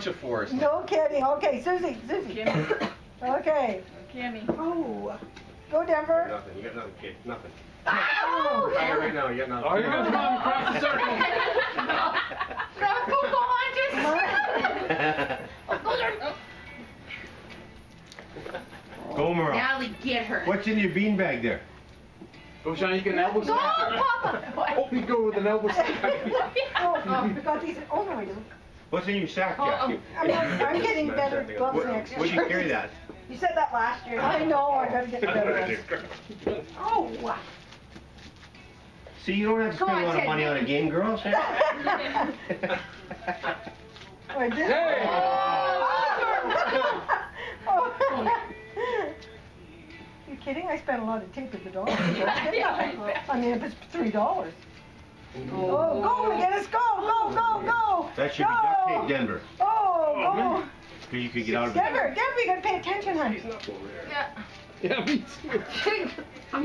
Township Forest. No kidding. Okay, Susie. Kimmy. Okay. Kimmy. Oh. Go Denver. Nothing. You got nothing, kid. Nothing. Oh. Tell you right now, you got nothing. Oh, you're going to come across the circle. Go, Merle. Now we get her. What's in your beanbag there? Go, Sean, you can elbow Go, smack her. Papa. Oh, you go with an elbow stick. Oh, I forgot these. Oh, no, I don't. What's in your sack, Jackie? I'm getting better gloves next Where'd year. you carry that? You said that last year. I know. I gotta get better ones. Oh. See, you don't have to Come spend a on, lot of Ted, money on a game, girls. I did. Hey! Oh. You kidding? I spent a lot of tape at the dollar store. I mean, if it's $3. Oh, go, McGinnis, go! That should be duct tape, Denver. Oh, So you could get out of it. Denver, you gotta pay attention, honey. Yeah. Yeah, me too. Oh!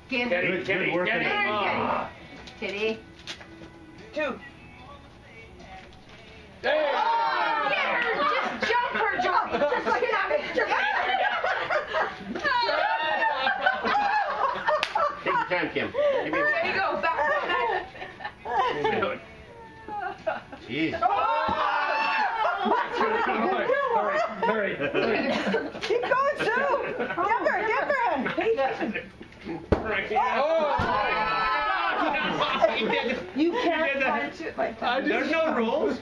Get her. Good work. Get her, Kitty. Two. Hey! Oh, get her! Just jump her, Johnny! Just like that! Take your time, Kim. Give me There you go, back. Jeez. Hurry. Keep going, Sue. Denver, honey. You can't punch it like that. There's no rules.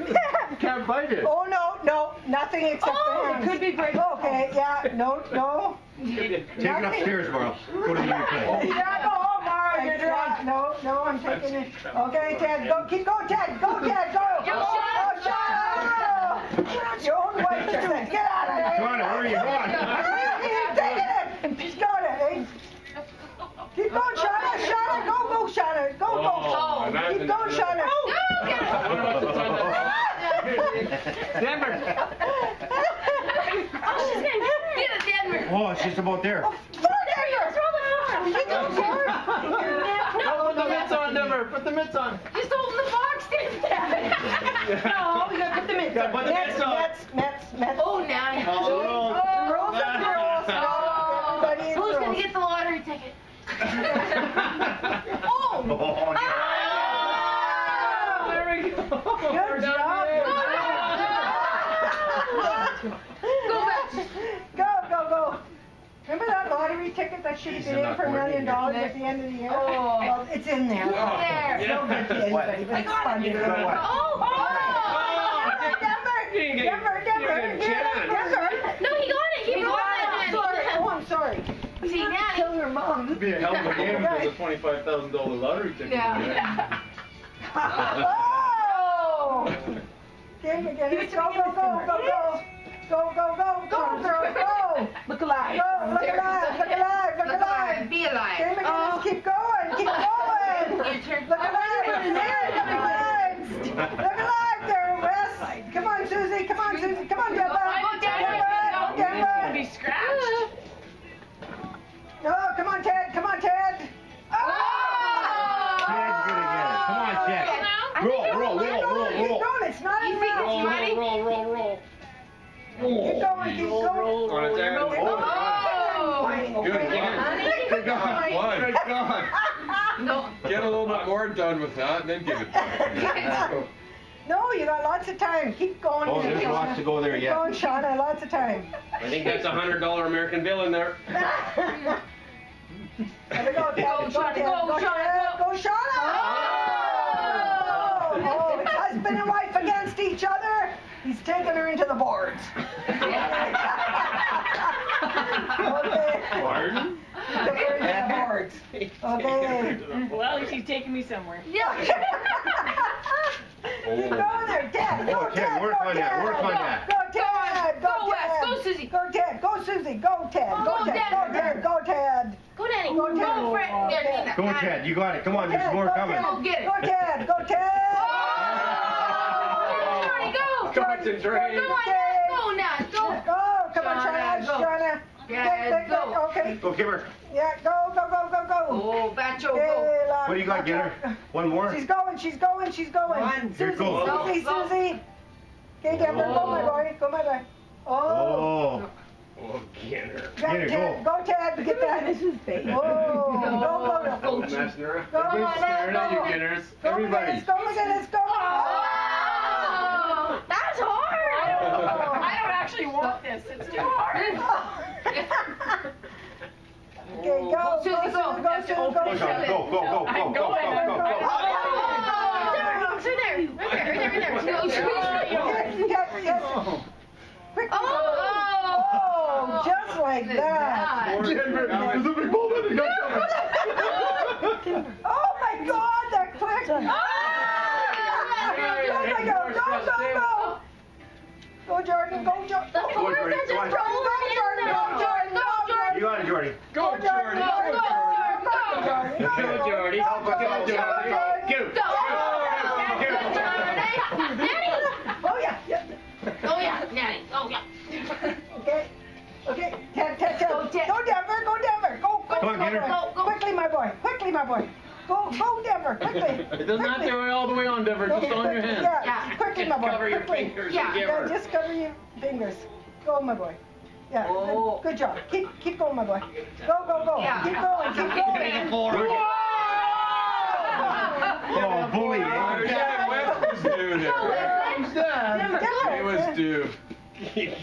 Can't bite it. Oh, no, nothing except the hands. Could be break. Okay, yeah, no. Take it upstairs, Merle. Go to the new place. Yeah, go home, Mara. You're drunk. No, I'm taking it. Okay, Ted, go. Keep going, Ted. Go, Ted, go. Oh, Shauna. Your own wife just said, get out of here. Shauna, where are you going? He's taking it. He's got it, eh? Keep going, Shauna. Go, Shauna. Go. Keep going, Shauna. Denver. Oh, she's gonna get it, Denver. Oh, it's just about there. Put the mitts on, Denver. Put the mitts on. Just open the box, Denver. No, we gotta put them in. Gotta put the mitts on. Mets. Oh, now. Girls and girls. Everybody in Who's girls. gonna get the lottery ticket? Oh, no. There we go. Good job. Go back. Go. Remember that lottery ticket that should have been in for $1 million at the end of the year? Oh. Well, it's in there. There. It's no good to anybody, but it's fun to do. Denver. No, he got it. He got it. Oh, I'm sorry. See, now. Kill your mom. It'd be a hell of a game if it was a $25,000 lottery ticket. Yeah. Oh! Game again. Go, girl. Go. Look alive. Look alive. Be alive. Game again. Keep going. Look alive there, Wes. Come on, Susie. Come on, Denver. Denver. Be scratched. No, come on, Ted. Ted's gonna get it. Come on, Ted. Roll. Keep going. It's not You think enough. it's ready? Roll. Keep going. On its end. Oh! Good God. Good God. No. Get a little bit more done with that, and then give it back. No, you got lots of time. Keep going. Oh, there's lots to go there Keep yet. going, Shauna. Lots of time. I think that's a $100 American bill in there. There we go, Ted. Go, Shauna. Go, Shauna. Oh, it's husband and wife against each other. He's taking her into the boards. Okay. Pardon? Took her into the boards. Okay. Well, at least he's taking me somewhere. Yeah. Keep going there, Ted. Go, Ted. Work on that. Go, Ted. Go, Wes. Go, Susie. Go, Ted. Go, Susie. Go, Ted. Go, Ted. Go, Ted. Go, Danny. Go, Ted. Go, Fred. There, Go, Ted. You got it. Come on, there's more coming. Go get it. Go, Ted. Go, Ted. Johnny, go. Concentrate. Go on, go now. Go. Go. Come on, Shauna, go. Shauna. Yeah, go. Okay. Go, give her. Yeah, go. Oh, Bacho, Okay, go. Lana. What do you got, get her? One more? She's going, she's going, she's going. Here Susie, it goes. Susie, Susie. Okay, Denver, go my boy, go my boy. Oh. Oh. Oh, get her. Got Get her, Ted. Go Ted, get that. This is fake. Oh, go, go, go. Messing around. Go, Quit go, staring at you, go. Guinness. Go Everybody. McGinnis, go McGinnis, go. Oh, that's hard. I don't actually want this. It's too hard. Okay, go, Susie, go, go. Susie, go, Susie, go. Go, Sean, go, go, go, I'm go, go, going, I'm go, going. go. Quick. Oh. Just like that. Denver, there's a big ball in it. Oh my God, that quick. Oh my God, go, go, go. Go Jordan, go Jordan. The horse Jordan, is go on. just rolling in there. Go Jordan, go Jordan. You got it, Jordy. Go, Jordy. Go Jordan. Go, Jordy. Go, Jordy. Oh yeah, yeah. Oh yeah, Nanny. Oh yeah. Okay. Okay. Ted. Go, Ted. Go Denver. Go Denver. Go. Come on, get her. Go. Quickly, my boy. Quickly, my boy. Go Denver. Quickly. It doesn't have to go all the way on, Denver. Just on your hand. Yeah. Yeah. Quickly, my boy. Cover your Quickly. fingers Yeah. and give Yeah. her. Just cover your fingers. Go, my boy. Yeah. Oh. Good job. Keep going, my boy. Go. Yeah. Keep going. Oh, bully. Dad West was due there. Who's that? He was due. Here.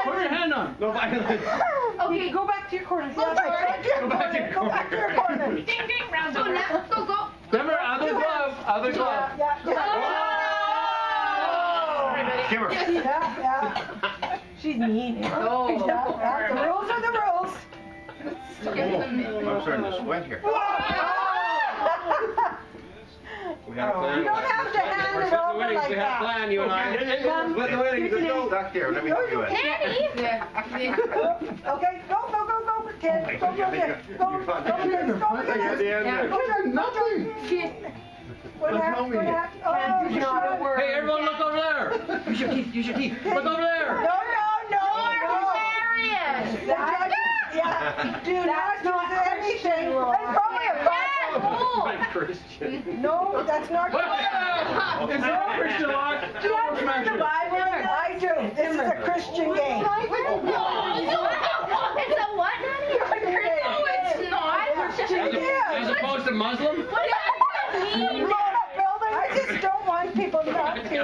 Put your hand on. No violence. Okay, Go back to your corner. Go, Go back to your corner. Ding, ding, round Go over. now. Go. Denver, other glove. Other glove. Yeah. Give her. Yeah. She's mean. Oh. Yeah. The rules are the rules. I'm starting to sweat here. We had a plan. You don't have to hand We're it splitting the over winnings. like We had a that. plan, you and I. Split the winnings. Let's go. Stuck there. Let me help you with it. Nanny. Okay, go, Ted. Go, Ted. Go, You're fine. At the end there. Nothing. What happened? What happened? Oh, Ted, not a word. Hey, everyone, look over there. Use your teeth. Look over there. No. Hilarious. Yeah. Do not use anything. That's probably a Bible. Like Christian. No, that's not Is there a Christian lock? I do. This is a Christian game. It's a what, Nanny? No, it's not. As opposed to Muslim? What does that mean? I just don't want people not being.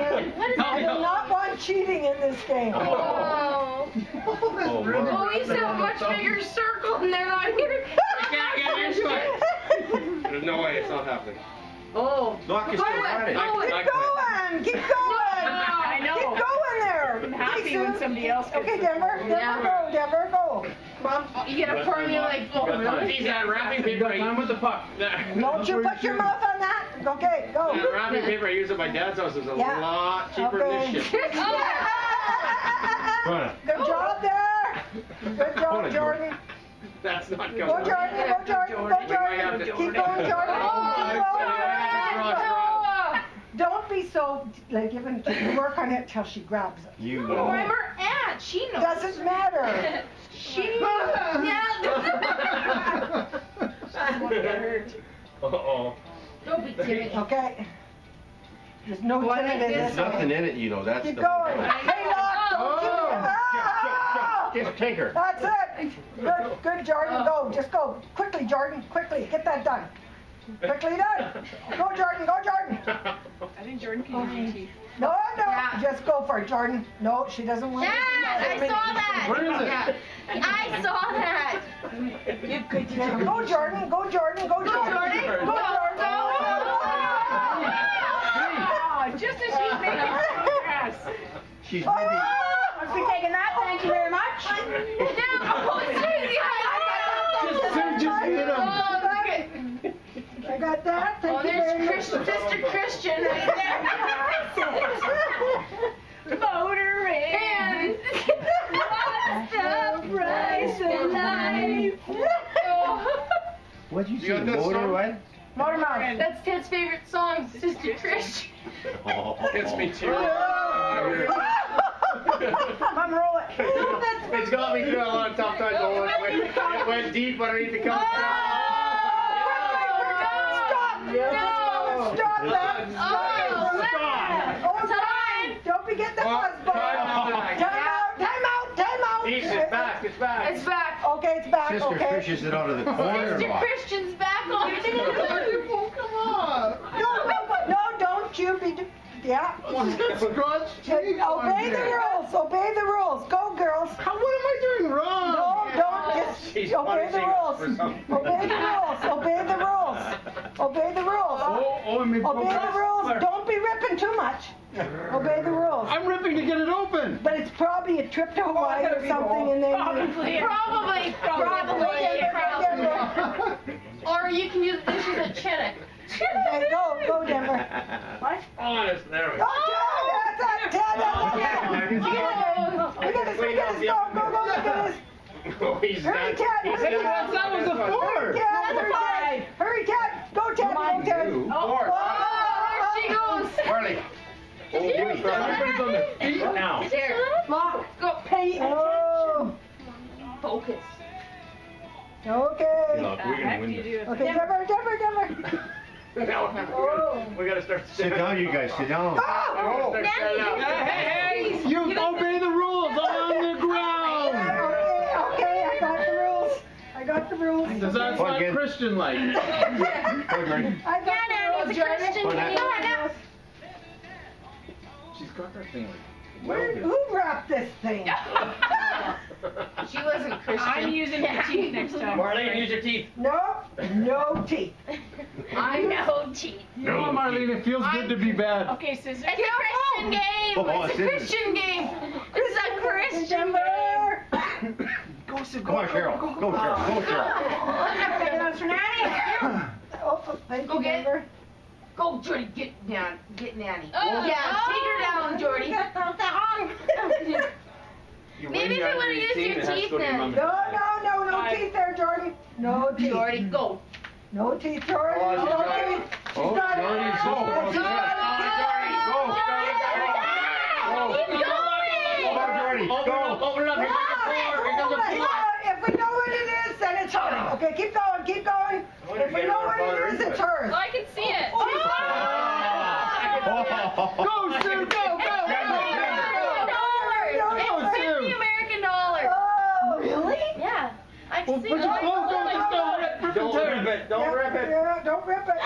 I do not want cheating in this game. Oh. Oh, he's a much bigger circle than on here. I can't get into it. There's no way it's not happening. Oh. Knock is still at it. Keep going. I know. Keep going there. I'm happy when somebody else gets Okay, Denver, go. Mom, you gotta pour me like full. He's that wrapping paper. Time with the puck. Don't you put your mouth on that. Okay, go. That wrapping paper I used at my dad's house is a Yeah. lot cheaper than this shit. Run it. Good job there. Good job, Jordan. That's not coming. Go, Jordan. Keep going, Jordan. Don't be so like giving work on it till she grabs it. You Oh, I'm her aunt. She knows. Doesn't matter. She yeah. Uh-oh. Don't be timid. Okay. There's no timid in There's this. nothing in it, you know. That's Keep the going. point. Hey, Locke, don't keep it. Ah! Just take her. That's it. Good, Jordan. Go. Just go. Quickly, Jordan. Quickly. Get that done. Quickly done. Go, Jordan. I think Jordan can use your teeth. No. Yeah. Just go for it, Jordan. No, she doesn't want Dad, I saw that. Where is it? Yeah. I saw that. it. Go, Jordan. Go, Jordan. Oh, just as she's making progress. She's busy. I'll be taking that. Thank you very much. Just hit him. I got that. Oh, Thank you very there's much. Sister Christian right there. Motoring. What's the price of life? What'd you You say? got that Motor song? what? Motor Mouth. That's Ted's favorite song, Sister Christian. Oh. It's me too. Mom, roll it. Oh, that's It's got me through a lot of tough times. Oh, it went deep underneath the cup. Stop! Stop that! Oh, time! Don't forget the fuzzball. Time out! East, it's back. It's back. Okay, it's back. Sister Okay. fishes it out of the corner. Mr. Christian's back on. Come on. No, don't you be. Yeah. Scratch. Obey the rules. Obey the ruls. Go, girls. What am I doing wrong? No, don't. Just She's obey the punishing rules. us for something. Obey the rules. Obey the rules. Obey the rules. Obey the rules. Don't be ripping too much. Obey the rules. I'm ripping to get it open. But it's probably a trip to Hawaii or something, and then Probably. Or you can use this as a cheddar. Okay, go, Denver. Honest, there we Go, go. Ted! Look at this, go, look at this. Oh, he's Hurry, not. Ted, He's hurry, not. Ted. That was a four. Hurry, Ted. Go, Ted, go, Ted. Four. There she goes. Marley. Oh, Jimmy. Everybody's on their feet now. There. Go. Pay. Oh. Focus. Okay. Look, we're gonna win this. Okay, Denver. Now, we gotta start Sit standing down, you guys. Sit down. Go! Start standing up. Hey. You obey the rules. I'm on the ground. Okay, I got the rules. Does that Plug sound in. Christian-like? Go, Jordan. I got the rules, Jordan. Go, Nat. She's got that thing like. Who wrapped this thing? She wasn't Christian. I'm using the teeth next time. Marlene, use your teeth. No teeth. I know, teeth. No, Marlene, it feels good to be bad. Okay, scissors. It's a Christian game. Oh, It's a scissors. Christian game. It's a Christian game. Denver. Go, Sid. Come on, Cheryl. Go, Cheryl. Oh, thank Go you, get- Denver. Go, Jordy, get down. Get Nanny. Oh. Yeah, take her down, Jordy. Maybe if you want to use your teeth then. No teeth there, Jordan. No teeth. Jordy, go. No teeth, Jordan. Oh, No she's got it. teeth. She's Oh, got it. Jordy's just about to Go. get Keep going. Go, Jordy. Go. Open it up. Here comes the floor. Here comes the floor. If we know what it is, then it's hers. Okay, keep going. If we know what it is, it's hers. I can see it. Go, Sid. Go. $50 American dollar. Oh, really? Yeah, I can see Put your clothes on. Don't rip it. Don't rip it. Yeah, don't rip it.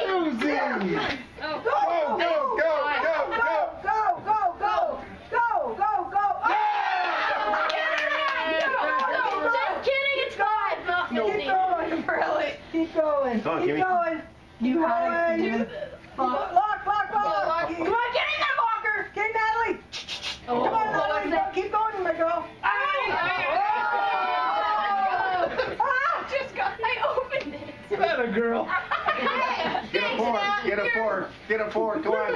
Susie. Oh. Go. Just kidding, it's gone. Keep going. Really? Keep going. Go on, Keep Kimmy. going. You had Going. to Lock. Come on, get in there, Walker. Okay, Natalie. Oh, Come on, what was Natalie. that? Keep going, my girl. I opened it. That a girl. Get a fork. Get a fork. Come on.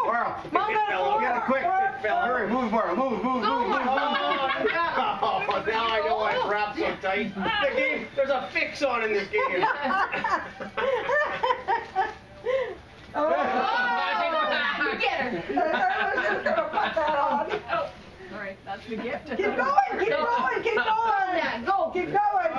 Marl. Mom, Get it quick. Hurry. Move, Marl. Move. Oh, now I know why it's wrapped so tight. The game, there's a fix on in this game. Oh. Get her. I was just gonna put that on. All right, that's the gift. Keep going. Yeah, go. Keep going.